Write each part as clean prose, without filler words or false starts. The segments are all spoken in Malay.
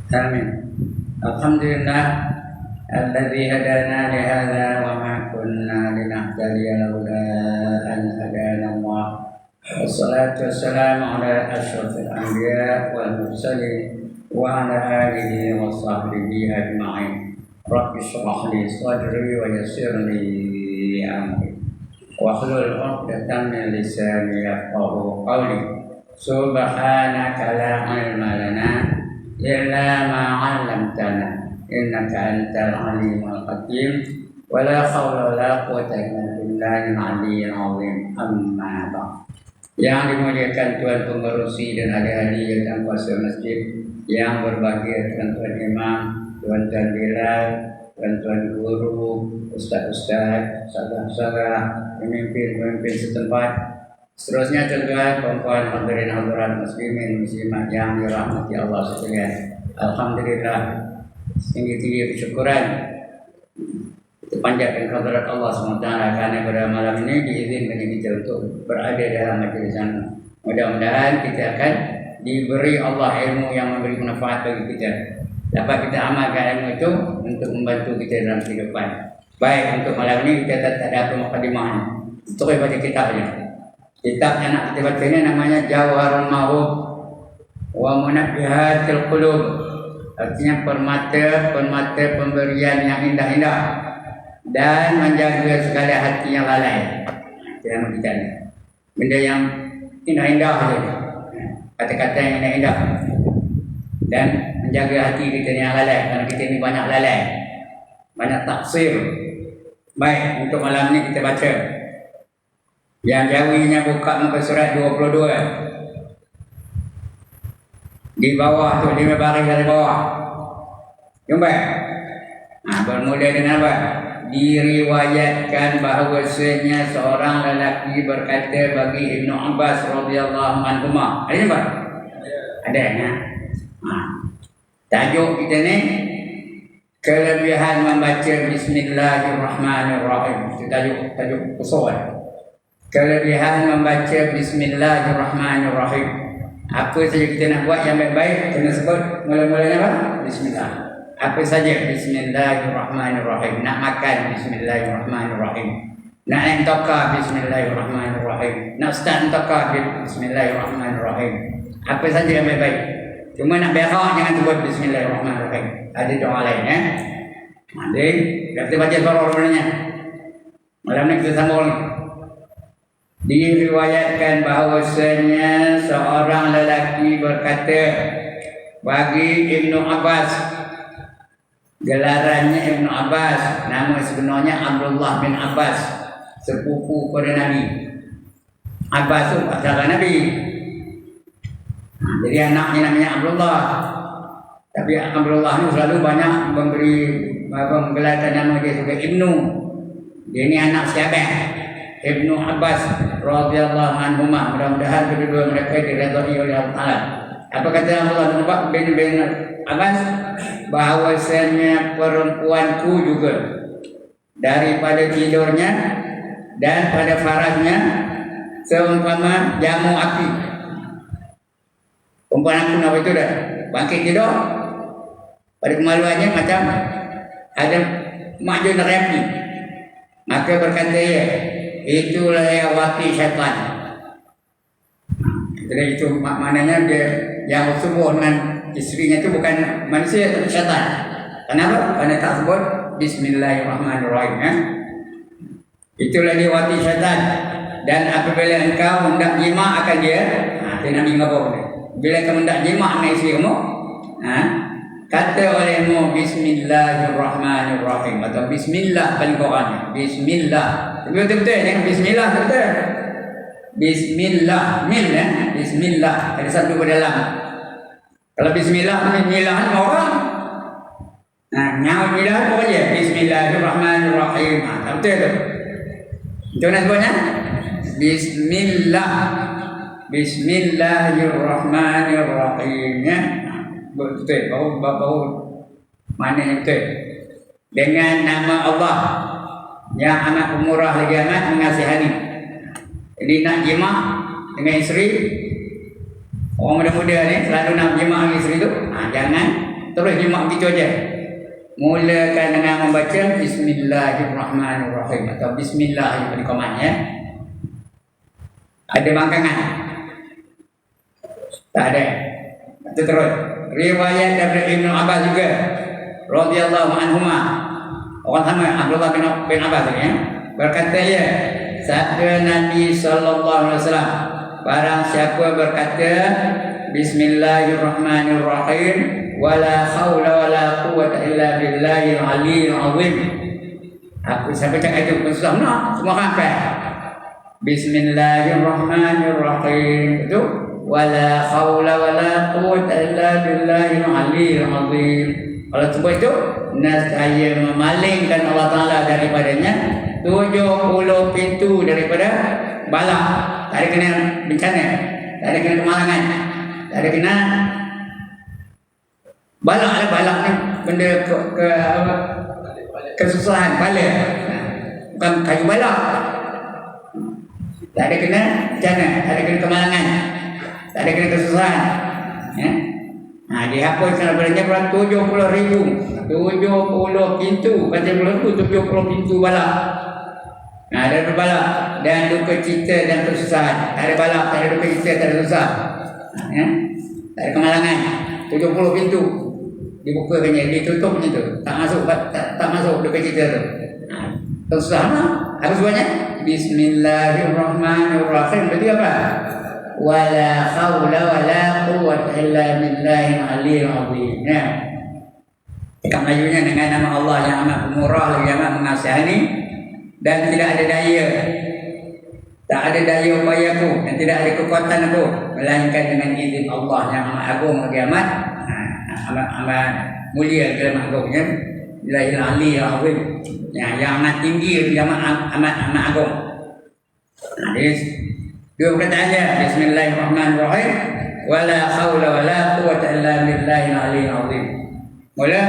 آمين. الحمد لله الذي هدانا لهذا وما كنا لنهتدي لولا أن هدانا الله. والصلاة والسلام على أشرف الأنبياء والمرسلين وعلى آله وصحبه أجمعين. رب اشرح لي صدري ويسر لي أمري واحلل عقدة من لساني يفقهوا قولي. سبحانك لا علم لنا إلا ما علمتنا إنك أنت العليم الحكيم ولا حول ولا قوة إلا بالله العلي العظيم. أما بعد. Yang dimuliakan Tuan Pengerusi dan adik-adik yang kuasa masjid, yang berbahagia tuan-tuan imam, tuan-tuan bilal, tuan-tuan guru, ustaz-ustaz, sahabat-sahabat, pemimpin-pemimpin setempat, seterusnya tuan-tuan, puan-puan, hadirin hadirat muslimin muslimat yang dirahmati Allah sekalian. Alhamdulillah, tinggi-tinggi bersyukuran kita panjatkan kehadirat Allah SWT karena pada malam ini diizinkan kita untuk berada dalam majlis sana. Mudah-mudahan kita akan diberi Allah ilmu yang memberi manfaat bagi kita. Dapat kita amalkan ilmu itu untuk membantu kita dalam kehidupan. Baik, untuk malam ini kita tak ada mukadimahnya. Untuk baca kitabnya. Kitab yang nak kita baca ini namanya Jawharul Ma'ruf wa Munabbihatul Qulub. Artinya permata pemberian yang indah-indah dan menjaga segala hati yang lalai. Dalam kita ini benda yang indah-indah saja, kata-kata yang indah-indah, dan menjaga hati kita yang lalai, kerana kita ini banyak lalai, banyak taksir. Baik, untuk malam ini kita baca yang jawinya buka muka surat 22 di bawah tu, 5 baris dari bawah. Jumpa. Bermula dengan apa? Diriwayatkan bahawasanya seorang lelaki berkata bagi Ibnu Abbas radhiyallahu anhu. Ada tak? Ada ya. Tajuk kita ni kelebihan membaca Bismillahirrahmanirrahim. Itu tajuk usul. Kelebihan membaca Bismillahirrahmanirrahim. Apa saja kita nak buat yang baik-baik, kena sebut mula-mulanya apa? Bismillah. Apa saja? Bismillahirrahmanirrahim. Nak makan, Bismillahirrahmanirrahim. Nak naik tokar, Bismillahirrahmanirrahim. Nak start tokar, Bismillahirrahmanirrahim. Apa saja yang baik-baik. Cuma nak berak, jangan sebut Bismillahirrahmanirrahim. Ada doa lain ya. Jadi kita baca surah-surahnya. Malam ni kita sambung. Diriwayatkan bahawasanya seorang lelaki berkata bagi Ibnu Abbas. Gelarannya Ibnu Abbas, nama sebenarnya Abdullah bin Abbas, sepupu pada Nabi. Abbas itu pasangan Nabi. Jadi anaknya namanya Abdullah. Tapi Abdullah ini selalu banyak memberi menggelarkan nama dia sebagai Ibnu. Dia ini anak siapa? Ibnu Abbas radhiyallahu anhu. Mudah-mudahan kedua mereka diridhai oleh Allah Taala. Apa kata Abdullah bin Abbas? Bahawasanya perempuanku juga daripada tidurnya dan pada farajnya seumpama jamu api. Perempuan aku nak itu dah bangkit tidur, pada kemaluannya macam ada maju neraka. Maka berkata ia, itulah yang wakil syaitan. Jadi itu maknanya dia yang bersubuh dengan isterinya itu bukan manusia tapi syaitan. Kenapa? Kerana tak sebut Bismillahirrahmanirrahim ya? Itulah dia wakil syaitan. Dan apabila engkau hendak jima akan dia, dia Nabi ngabur dia. Bila kamu hendak jima dengan isteri kamu, kata olehmu Bismillahirrahmanirrahim atau Bismillah paling kurangnya. Bismillah. Tapi betul-betul ya, Bismillah betul. Bismillah, mil ya, Bismillah. Ada satu pada dalam. Kalau Bismillah, Bismillah orang. Nyawa Bismillah apa aja? Bismillahirrahmanirrahim. Betul tu. Macam mana sebutnya? Bismillah. Bismillahirrahmanirrahim ya. Betul. Baru maknanya betul. Dengan nama Allah yang amat pemurah lagi amat mengasihani. Jadi nak jima dengan isteri, orang muda-muda ni selalu nak jima dengan isteri tu, jangan terus nyimak gitu aja. Mulakan dengan membaca Bismillahirrahmanirrahim atau Bismillahirrahmanirrahim ya. Ada bangkangan? Tak ada. Itu terus. Riwayat dari Ibnu Abbas juga radhiyallahu anhuma. Orang sama Abdullah bin Abbas ya. Berkata ya, sabda Nabi sallallahu alaihi wasallam, barang siapa berkata Bismillahirrahmanirrahim wala haula wala quwwata illa billahil aliyyil azim. Aku sampai cakap itu pun susah nak semua hafal. Bismillahirrahmanirrahim itu wala haula wala quwwata illa billahil aliyyil azim. Kalau sebut itu nescaya memalingkan Allah Taala daripadanya 70 pintu daripada bala. Tak ada kena bencana, tak ada kena kemalangan, tak ada kena balak lah. Balak ni benda kesusahan bala, bukan kayu balak. Tak ada kena bencana, tak ada kena kemalangan, tak ada kena kesusahan ya. Dihapuskan daripadanya 70,000 pintu. Baca bulan tu 70 pintu balak. Ada balak dan duka cita dan kesusahan. Tak ada balak, tak ada duka cita, tak ada susah ya. Tak ada kemalangan. 70 pintu dibukakannya, ditutup macam tu. Tak masuk duka cita tu. Susah lah. Harus banyak. Bismillahirrahmanirrahim. Berarti apa? Wala haula wala quwwata illa billahil aliyyil azim. Ya. Cakap Melayunya dengan nama Allah yang amat pemurah lagi amat mengasihani dan tidak ada daya. Tak ada daya upayaku dan tidak ada kekuatan aku melainkan dengan izin Allah yang amat agung lagi amat mulia lagi amat agung ya. Billahil aliyyil azim. Ya, yang amat tinggi lagi amat agung. Dua perkataannya Bismillahirrahmanirrahim wala haula wala quwwata illa billahil aliyyil azim. Mula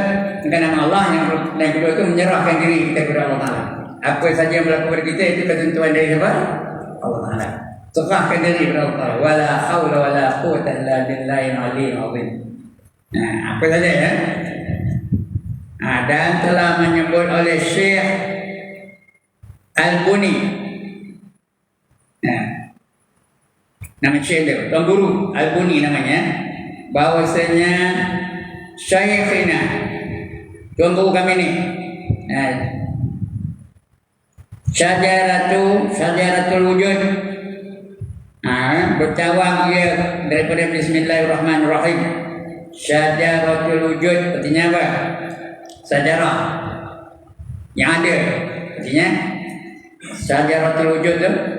dengan nama Allah yang kedua itu menyerahkan diri kita kepada Allah Taala. Apa saja yang berlaku pada kita itu ketentuan dari siapa? Allah Taala. Serahkan diri kepada Allah Taala. Wala haula wala quwwata illa billahil aliyyil azim. Apa saja ya? Dan telah menyebut oleh Syekh Al-Buni. Nama Syekh dia, Tuan Guru Al-Buni namanya, bahawasanya Syekhina, Tuan Guru kami ni, Syajaratul wujud, bercawang dia daripada Bismillahirrahmanirrahim. Syajaratul wujud artinya apa? Sajarah yang ada, artinya Syajaratul wujud tu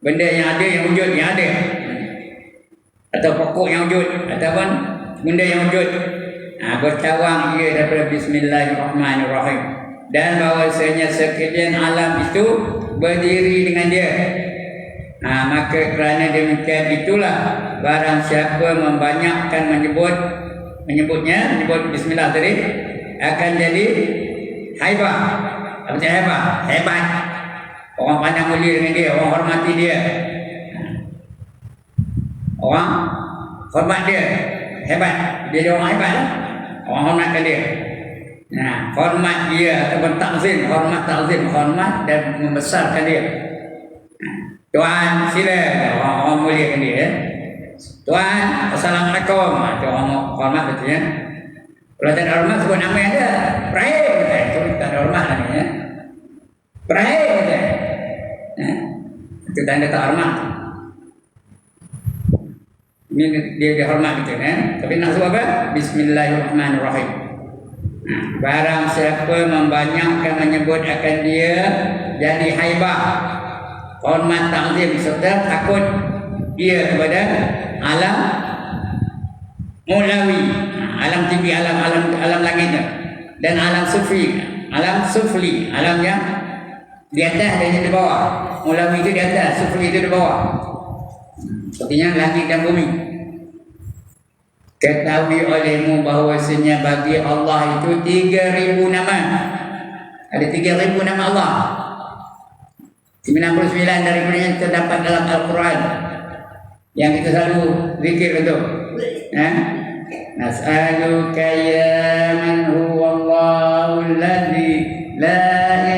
benda yang ada, yang wujud, yang ada, atau pokok yang wujud, ataupun benda yang wujud. Bercawang ia daripada Bismillahirrahmanirrahim, dan bahawasanya sekalian alam itu berdiri dengan dia. Maka kerana demikian itulah barang siapa membanyakkan menyebut Bismillah tadi akan jadi haibah. Apa itu haibah? Hebat. Orang pandang mulia dengan dia, orang hormati dia, orang hormat dia, hebat. Dia orang hebat lah. Orang hormatkan dia. Hormat dia ataupun takzim, hormat dan membesarkan dia. Tuan sila, orang muliakan dia. Tuan, Assalamualaikum. Itu orang hormat betul ya. Kalau tak ada hormat sebut nama yang ada. Rahim. Itu tak ada hormat lagi ya. Rahim. Itu tanda tak hormat. Ini dia hormat gitu kan. Tapi nak sebut apa? Bismillahirrahmanirrahim. Barang siapa membanyakkan menyebut akan dia jadi haibah, hormat, takzim serta takut dia kepada alam mulawi, alam tinggi, alam langit dan alam sufli, alam yang di atas dan di bawah. Mulawi itu di atas, sufli itu di bawah. Sepertinya langit dan bumi. Ketahui olehmu bahawasanya bagi Allah itu 3,000 nama. Ada 3,000 nama Allah. 99 daripada yang terdapat dalam Al-Quran yang kita selalu zikir betul. Nas'aluka ya man huwa Allahul ladzi la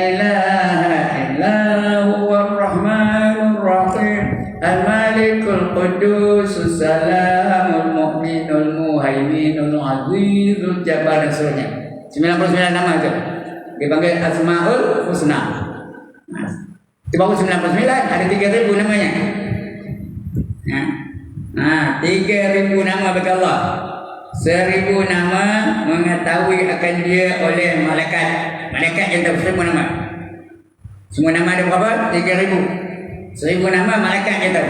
ilaha illa huwa ar-rahmanur rahim al-malikul quddus salamul mu'minul muhaiminul azizul jabbar dan seterusnya. 99 nama itu dipanggil Asmaul Husna. Di bawah 99 ada 3.000 namanya. Nah, 3.000 nama bagi Allah. 1.000 nama mengetahui akan dia oleh malaikat. Malaikat yang tahu 1.000 nama. Semua nama ada berapa? 3.000. 1.000 nama malaikat yang tahu.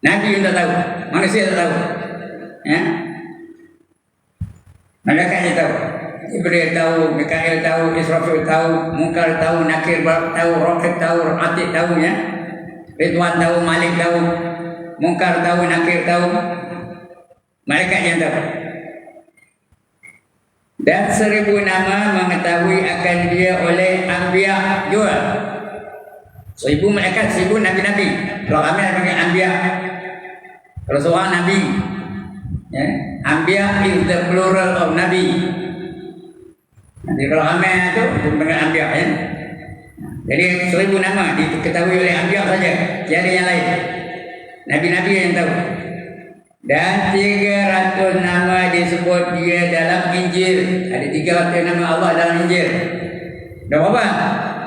Nabi yang tak tahu. Manusia tak tahu. Ya? Malaikat yang tahu. Jibril tahu, Mikail tahu, Israfil tahu, Munkar tahu, Nakir tahu, Raqib tahu, Atid tahu ya. Ridwan tahu, Malik tahu, Munkar tahu, Nakir tahu. Malaikat yang tahu. Dan 1.000 nama mengetahui akan dia oleh Anbiya juga. 1.000 malaikat, 1.000 nabi-nabi. Kalau kami ada panggil Anbiya. Kalau seorang nabi, ya, Anbiya is the plural of nabi. Nanti kalau Amel itu panggil Anbiya ya. Jadi 1.000 nama diketahui oleh Anbiya saja, tiada yang lain. Nabi-nabi yang tahu. Dan 300 nama disebut dia dalam Injil. Ada 300 nama Allah dalam Injil. Dah berapa?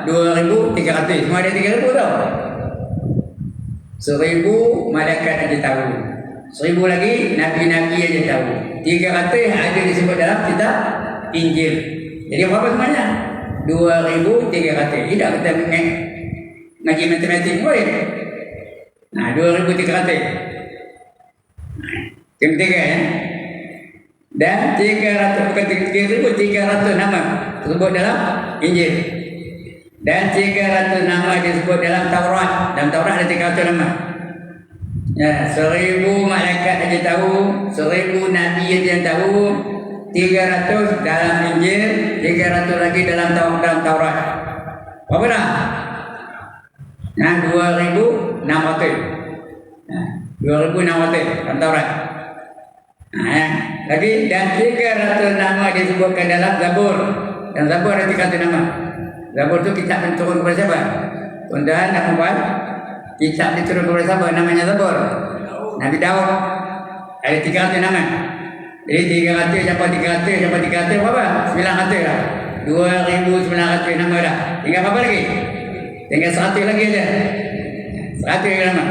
2.300. Semua ada 3.000 tau. 1.000 malaikat aja tahu. 1.000 lagi nabi-nabi aja tahu. 300 ada disebut dalam kitab Injil. Jadi berapa semuanya? 2.300. Tidak kita ngaji matematik boleh. Nah, 2.300. Yang ketiga ya. Dan 300 bukan 3.300 nama tersebut dalam Injil. Dan 300 nama disebut dalam Taurat. Dalam Taurat ada 300 nama. Ya, 1.000 malaikat aja tahu, 1.000 nabi aja yang tahu. 300 dalam Injil, 300 lagi dalam Taurat. Berapa dah? Nah, 2.600. Nah, 2.600 dalam Taurat. Nah, lagi dan 300 nama disebutkan dalam Zabur. Dan Zabur ada 300 nama. Zabur itu kitab yang turun kepada siapa? Tuan-tuan dan puan, kitab diturun kepada siapa? Namanya Zabur. Nabi Daud. Ada 300 nama. Jadi 300 siapa 300 berapa? 900 lah. 2.900 nama dah. Tinggal apa lagi? Tinggal 100 lagi aja. 100 nama.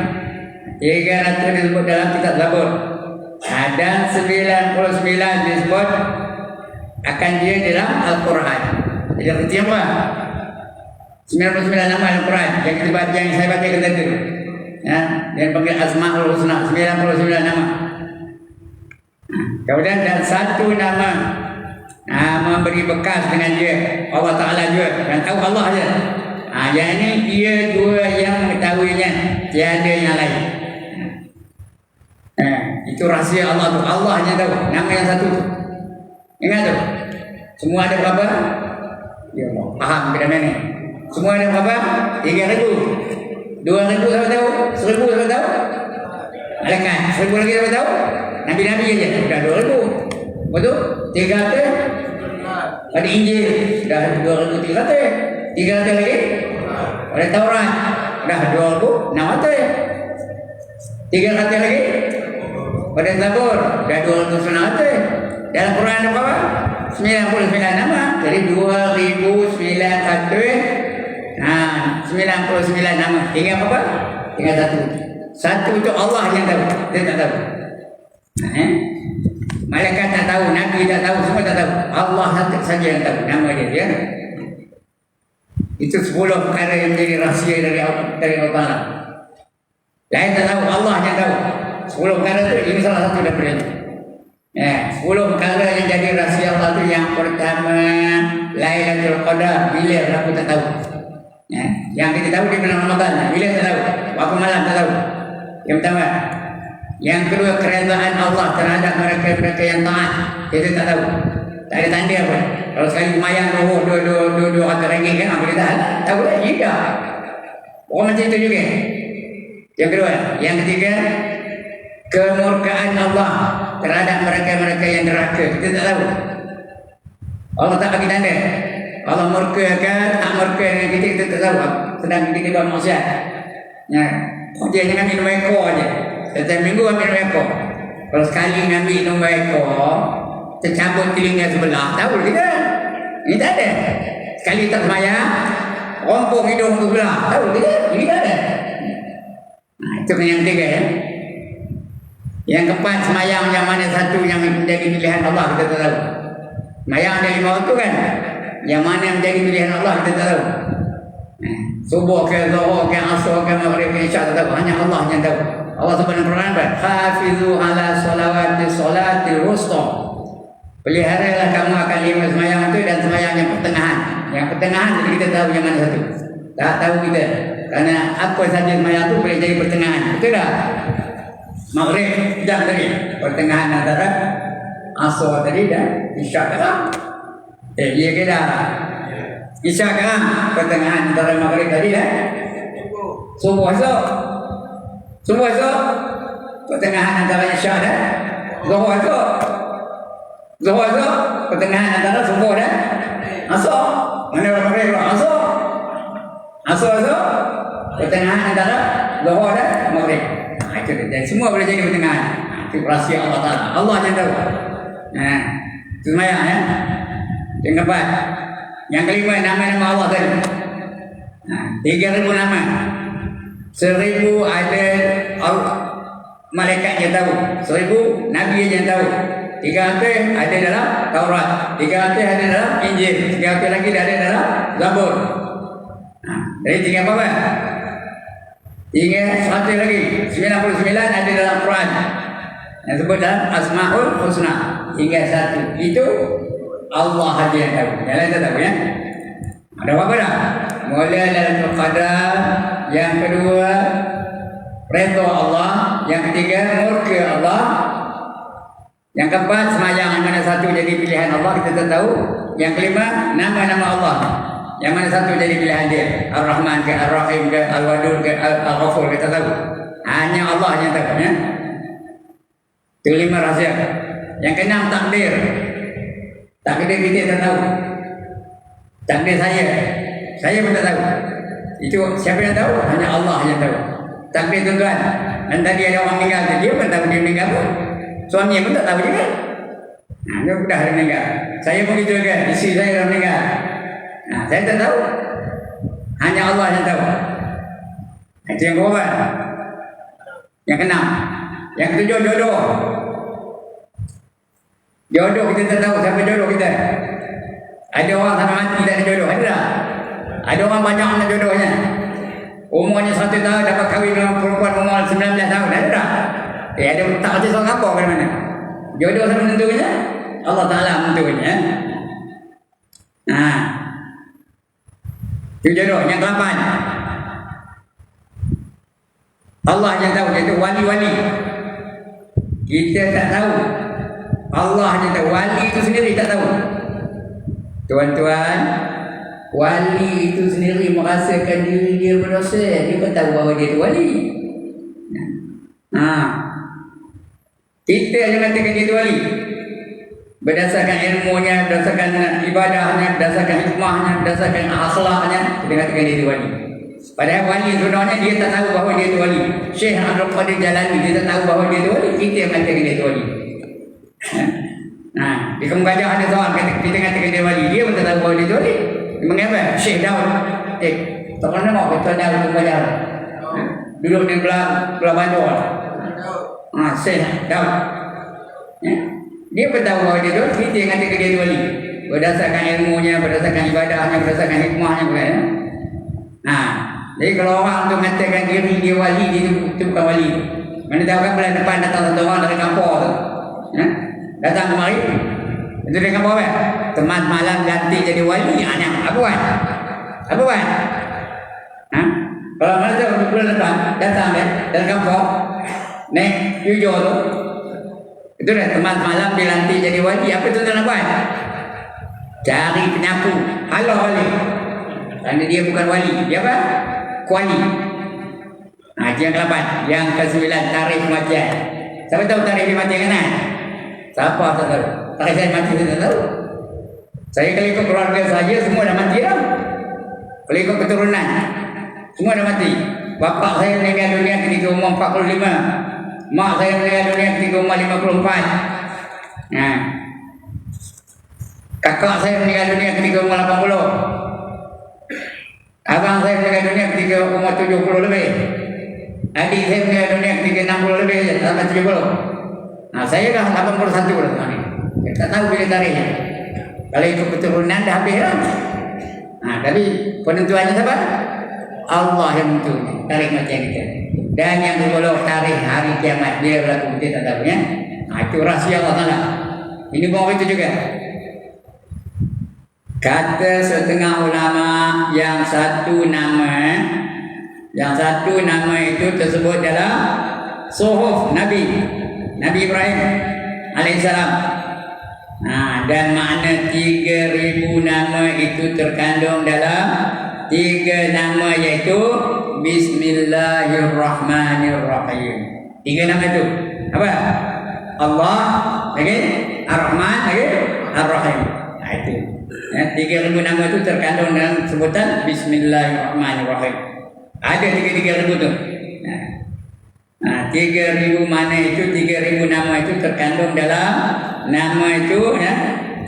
300 disebut dalam kitab Zabur. Dan 99 disebut akan dia dalam Al-Quran. Jadi arti apa? 99 nama Al-Quran yang saya baca tadi. Ya, yang panggil Asmaul Husna, 99 nama. Kemudian dan 1 nama memberi bekas dengan dia Allah Ta'ala juga. Dan tahu Allah saja. Yang ini dia dua yang mengetahuinya, tiada yang lain. Itu rahsia Allah tu. Allah hanya tahu. Nama yang satu tu. Ingat tu. Semua ada berapa? Ya Allah. Faham kita ni. Semua ada berapa? 3.000. 2.000 siapa tahu? 1.000 siapa tahu? Malaikat. 1.000 lagi siapa tahu? Nabi-nabi aja. Dah 2.000. Betul? 300. Ada Injil. Dah 2.300. 300 lagi. Ada Taurat. Dah 2.600. 300 lagi. Pada Zabur dah 200. Dalam Quran ada berapa? 99 nama. Jadi 2.900. 99 nama. Tinggal apa? Tinggal satu. Satu itu Allah yang tahu. Dia tak tahu. Malaikat tak tahu, Nabi tak tahu, semua tak tahu. Allah saja yang tahu nama dia. Ya? Itu 10 perkara yang menjadi rahsia dari Allah Ta'ala. Lain tak tahu, Allah yang tahu. 10 perkara itu, ini salah satu daripada itu. 10 perkara yang jadi rahsia Allah itu. Yang pertama, Lailatul Qadar. Bila aku tak tahu. Yang kita tahu di bulan Ramadan. Bila tak tahu. Berapa malam tak tahu. Yang pertama. Yang kedua, keredaan Allah terhadap mereka-mereka yang taat. Kita tak tahu. Tak ada tanda apa. Kalau sekali lumayan dua ratus ringgit kan, apa kita tahu tak? Tidak. Orang macam itu juga. Yang kedua. Yang ketiga, kemurkaan Allah terhadap mereka-mereka yang neraka. Kita tak tahu. Allah tak bagi tanda. Allah murka ke tak murka dengan kita tak tahu. Sedang kita buat maksiat. Ya, dia jangan minum ekor aja. Setiap minggu ambil ekor. Kalau sekali ambil minum ekor, tercabut telinga sebelah, tahu kita? Ini tak ada. Sekali tak semayang, rompong hidung sebelah, tahu kita? Ini tak ada. Nah, itu yang ketiga ya. Yang keempat, semayang yang mana satu yang menjadi pilihan Allah kita tak tahu. Semayang ada 5 waktu kan? Yang mana yang menjadi pilihan Allah kita tak tahu. Subuh ke zuhur ke asar ke maghrib ke isya tak tahu, hanya Allah yang tahu. Allah Subhanahu wa taala, hafizu ala salatil wusta. Peliharalah kamu akan 5 semayang itu dan semayang yang pertengahan. Yang pertengahan jadi kita tahu yang mana satu. Tak tahu kita. Karena apa saja semayang itu boleh jadi pertengahan. Betul tak? Maghrib dah tadi, pertengahan antara asar tadi dan isya kan? Iya ke dah? Isya kan? Pertengahan antara maghrib tadi dah. Subuh esok. Subuh esok. Pertengahan antara isya dah. Zuhur esok. Zuhur esok. Pertengahan antara subuh dah. Asar. Mana maghrib? Asar. Asar esok. Pertengahan antara zuhur dan maghrib. Dan semua boleh jadi pertengahan. Itu rahsia Allah Ta'ala. Allah yang tahu. Nah, itu semayang ya. Yang keempat. Yang kelima, nama-nama Allah tadi. Nah, 3,000 nama. 1,000 ada malaikat yang tahu. 1,000 Nabi yang tahu. 300 ada dalam Taurat. 300 ada dalam Injil. 300 lagi ada dalam Zabur. Nah, dari 3 apa? 100 lagi 99 ada dalam Quran yang sebut dalam Asmaul Husna hingga 1 itu Allah saja yang tahu, yang lain tak tahu ya. Ada apa dah? Mulai Lailatul Qadar, yang kedua redha Allah, yang ketiga murka Allah, yang keempat semayang yang mana satu jadi pilihan Allah kita tak tahu, yang kelima nama-nama Allah yang mana satu jadi pilihan dia, Ar-Rahman ke Ar-Rahim ke Al-Wadud ke Al-Ghafur kita tahu. Hanya Allah yang tahu ya. Itu 5 rahsia. Yang keenam takdir. Takdir kita tak tahu. Takdir saya pun tak tahu. Itu siapa yang tahu? Hanya Allah yang tahu. Takdir tuan-tuan. Dan tadi ada orang meninggal, dia pun tahu dia meninggal pun. Suami pun tak tahu juga. Nah, dia sudah meninggal. Saya pun gitu juga. Isteri saya dah meninggal. Nah, saya tak tahu. Hanya Allah yang tahu. Itu yang keberapa? Yang keenam. Yang ketujuh jodoh. Jodoh kita tak tahu siapa jodoh kita. Ada orang sampai mati tak ada jodoh. Ada tak? Ada orang banyak anak jodohnya. Umurnya 1 tahun dapat kahwin dengan perempuan umur 19 tahun. Ada tak? Ada tak kerja soal apa ke mana? Jodoh siapa menentukannya? Allah Ta'ala menentukannya. Nah, itu jodoh. Yang ke-8, Allah yang tahu, iaitu wali-wali. Kita tak tahu. Allah yang tahu. Wali itu sendiri tak tahu. Tuan-tuan, wali itu sendiri merasakan diri dia berdosa. Dia pun tahu bahawa dia itu wali. Kita yang katakan dia itu wali. Berdasarkan ilmunya, berdasarkan ibadahnya, berdasarkan hikmahnya, berdasarkan akhlaknya, kita katakan dia itu wali. Padahal wali sebenarnya dia tak tahu bahawa dia itu wali. Syekh Abdul Qadir Jalani dia tak tahu bahawa dia itu wali. Kita yang katakan dia itu wali. Nah, di Kampung Gajah ada seorang kita katakan dia wali. Dia pun tak tahu bahawa dia itu wali. Mengapa? Syekh Daud. Tak pernah nampak Ketua Daud Kampung Gajah. Duduk di belah Bandar. Syekh Daud. Dia pun tahu bahawa dia itu wali. Kita yang katakan dia itu wali. Berdasarkan ilmunya, berdasarkan ibadahnya, berdasarkan hikmahnya. Jadi kalau orang tu mengatakan diri dia wali, dia itu bukan wali. Mana tahu kan bulan depan datang satu orang dari kampung tu, datang kemari. Itu dari kampung apa? Teman malam ganti jadi wali. Apa buat? Apa buat? Kalau mana tahu bulan depan datang dari kampung, naik jujur tu, itu dah teman malam dilantik jadi wali. Apa tu nak buat? Cari penyapu. Halo wali. Kerana dia bukan wali. Dia apa? Kuali. Yang ke-8. Yang ke-9 tarikh kematian. Siapa tahu tarikh dia mati kanan? Siapa tak tahu? Tarikh saya mati saya tak tahu. Saya kalau ikut keluarga saja semua dah mati dah. Kalau ikut keturunan semua dah mati. Bapa saya meninggal dunia ketika umur 45. Mak saya meninggal dunia ketika umur 54. Nah. Kakak saya meninggal dunia ketika umur 80. Abang saya meninggal dunia ketika umur 70 lebih. Adik saya meninggal dunia ketika 60 lebih sampai 70. Nah, saya dah 81 dah sekarang ni. Kita tak tahu bila tarikhnya. Kalau ikut keturunan dah habis lah. Nah, tapi penentuannya siapa? Allah yang menentukan tarikh macam kita. Dan yang bergolong tarikh hari kiamat dia berlaku kita tak tahu ya. Nah, itu rahsia Allah Taala. Ini bahawa itu juga. Kata setengah ulama yang satu nama itu tersebut dalam suhuf Nabi Ibrahim alaihissalam. Nah, dan makna 3000 nama itu terkandung dalam 3 nama iaitu Bismillahirrahmanirrahim. 3 nama itu apa? Allah, lagi Ar-Rahman, lagi Ar-Rahim. Nah, itu. Ya, 3000 nama itu terkandung dalam sebutan Bismillahirrahmanirrahim. Ada 3.000 tu. Nah, 3.000 mana itu 3.000 nama itu terkandung dalam nama itu ya,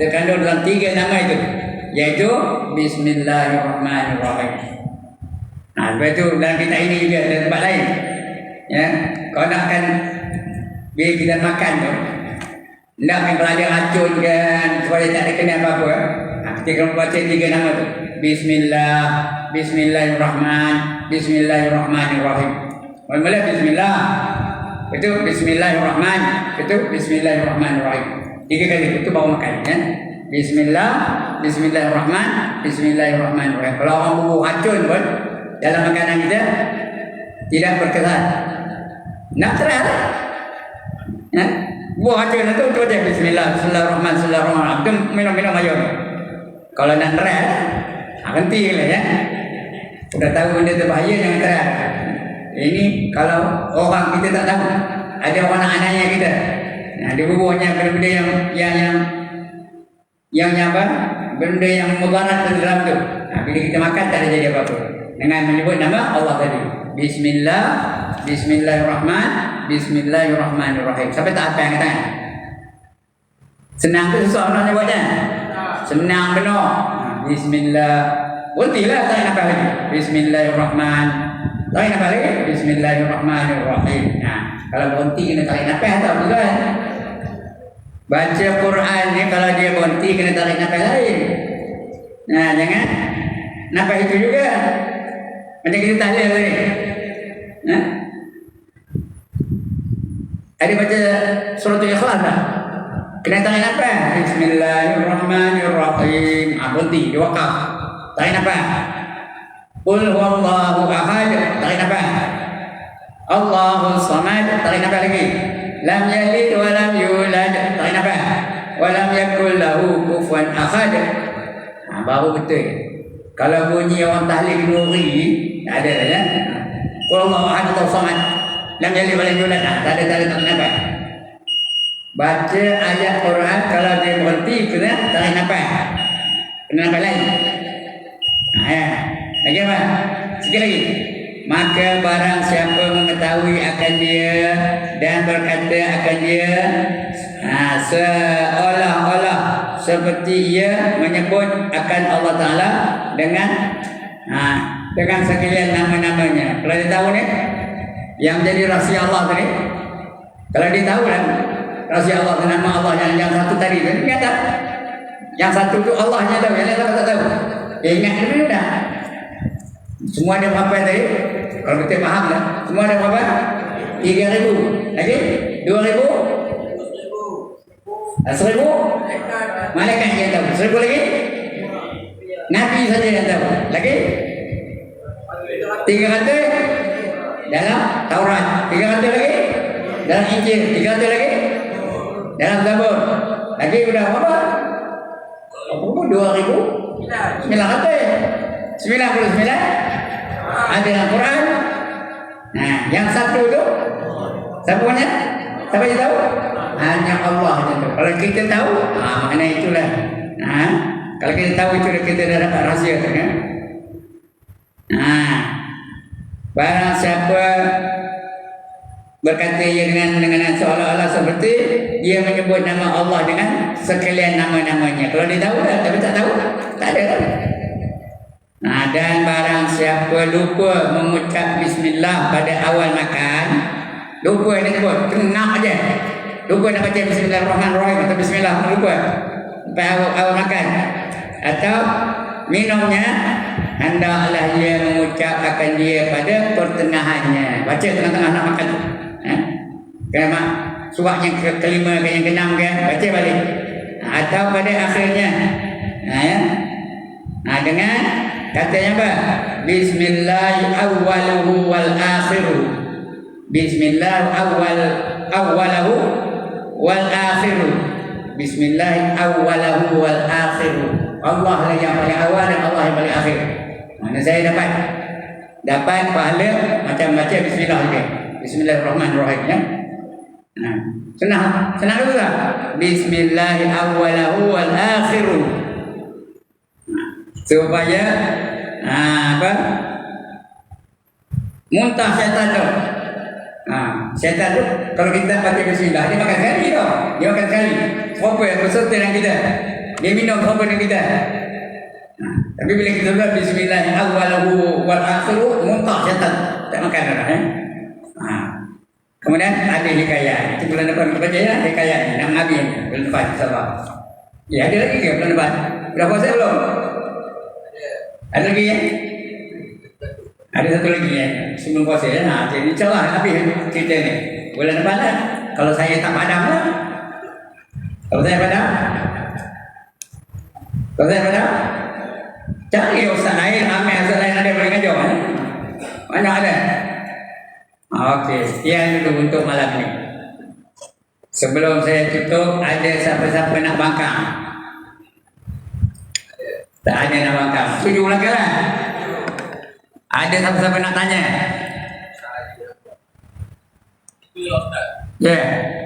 terkandung dalam 3 nama itu yaitu Bismillahirrahmanirrahim. Nah, lepas itu dalam kitab ini juga ada tempat lain. Ya, kau nakkan bila kita makan tu, nakkan kalau ada racun kan supaya tak ada kena apa-apa. Kita kena baca 3 nama tu. Bismillahirrahmanirrahim. Mula bismillah. Itu bismillahirrahman. Itu bismillahirrahmanirrahim. 3 kali itu baru makan ya. Bismillahirrahman, bismillahirrahmanirrahim. Kalau orang bubuh racun pun dalam makanan kita tidak berkesan. Nak terang. Ya. Buah racun itu baca bismillahirrahmanirrahim. Itu minum air. Kalau nak terang, henti lah ya. Sudah tahu benda tu bahaya jangan terang. Ini kalau orang kita tak tahu, ada orang anak-anaknya kita. Nah, dia bubuhnya benda-benda yang apa? Benda yang mudarat di dalam tu. Nah, bila kita makan tak ada jadi apa-apa. Dengan menyebut nama Allah tadi. Bismillahirrahmanirrahim. Sampai tak apa yang kata. Senang tu susah nak nyebutnya. Senang benar. Bismillah. Berhentilah tak nak apa lagi. Bismillahirrahman. Tak nak apa lagi. Bismillahirrahmanirrahim. Nah, kalau berhenti kena tarik nafas atau bukan? Baca Quran ni kalau dia berhenti kena tarik nafas lain. Nah, jangan nafas itu juga. Macam kita tahlil tadi. Nah. Ada baca surah Al-Ikhlas tak? Kena tarik nafas. Bismillahirrahmanirrahim. Berhenti, dia wakaf. Tarik nafas. Qul huwallahu ahad. Tarik nafas. Allahus samad. Tarik nafas lagi. Lam yalid wa lam yulad. Tarik nafas. Wa lam yakul lahu kufuwan ahad. Baru betul. Kalau bunyi orang tahlil nuri, tak ada ya. Qul huwallahu ahad, Allahus samad. Lam yalid wa lam yulad. Tak ada tarik nafas. Baca ayat Quran kalau dia berhenti kena tarik nafas. Kena nafas lain. Ya. Lagi apa? Sikit lagi. Maka barang siapa mengetahui akan dia dan berkata akan dia seolah-olah seperti ia menyebut akan Allah Ta'ala dengan sekalian nama-namanya. Kalau dia tahu ni yang jadi rahsia Allah tadi, kalau dia tahu kan rahsia Allah dan nama Allah yang satu tadi kan, dia tak. Yang satu tu Allahnya tahu, yang lain tak tahu. Dia ingat dulu dah. Semua ada berapa tadi? Kalau kita faham lah. Semua ada berapa? 3.000. Lagi? 2.000? 1.000? Malaikat yang tahu. 1.000 lagi? Nabi saja yang tahu. Lagi? 300? Dalam Taurat. 300 lagi? Dalam Injil. 300 lagi? Dalam Zabur. Lagi sudah berapa? 2.900? 99 ada dalam Quran. Nah, yang satu tu siapa punya? Siapa yang tahu? Hanya Allah yang tahu. Kalau kita tahu, makna itulah. Kalau kita tahu itu kita dah dapat rahsia tu kan. Barang siapa berkata ia dengan seolah-olah seperti dia menyebut nama Allah dengan sekalian nama-namanya. Kalau dia tahu dah, tapi tak tahu, tak ada kan. Dan barang siapa lupa mengucap bismillah pada awal makan, lupa dia sebut, tengah aja, lupa nak baca bismillahirrahmanirrahim atau bismillah, lupa pada awal makan atau minumnya, hendaklah ia mengucap akan dia pada pertengahannya. Baca tengah-tengah nak makan tu. Kenapa? Surat yang kelima ke yang keenam kan, baca balik. Atau pada akhirnya. Dengan katanya apa? Bismillah awwaluhu wal akhiru. Bismillah awwalahu wal akhiru. Bismillah awwalahu wal akhiru. Allah lah yang paling awal dan Allah yang paling akhir. Mana saya dapat pahala macam baca bismillah juga. Bismillahirrahmanirrahim ya. Senang dulu tak? Bismillah awwalahu wal akhiru. Supaya apa? Muntah syaitan tu. Syaitan tu kalau kita baca bismillah dia makan sekali tau. Dia makan sekali. Apa yang berserta dengan kita? Dia minum apa dengan kita? Tapi bila kita buat bismillah awwalahu wal akhiru, muntah syaitan. Tak makan dah Kemudian ada hikayat. Itu bulan depan kita baca ya, hikayat ni nak Nabi bulan depan insya-Allah. Ya, ada lagi ke bulan depan? Dah puasa belum? Ada lagi ya? Ada satu lagi ya, sebelum puasa ya. Jadi insya-Allah Nabi cerita ni. Bulan depan lah. Kalau saya tak padam lah. Kalau saya padam, cari ustaz lain, ambil ustaz lain ada boleh ngajar kan? Mana ada? Okey, sekian dulu untuk malam ni. Sebelum saya tutup, ada siapa-siapa nak bangkang? Tak ada nak bangkang. Setuju lagi lah. Ada siapa-siapa nak tanya? Ya. Yeah.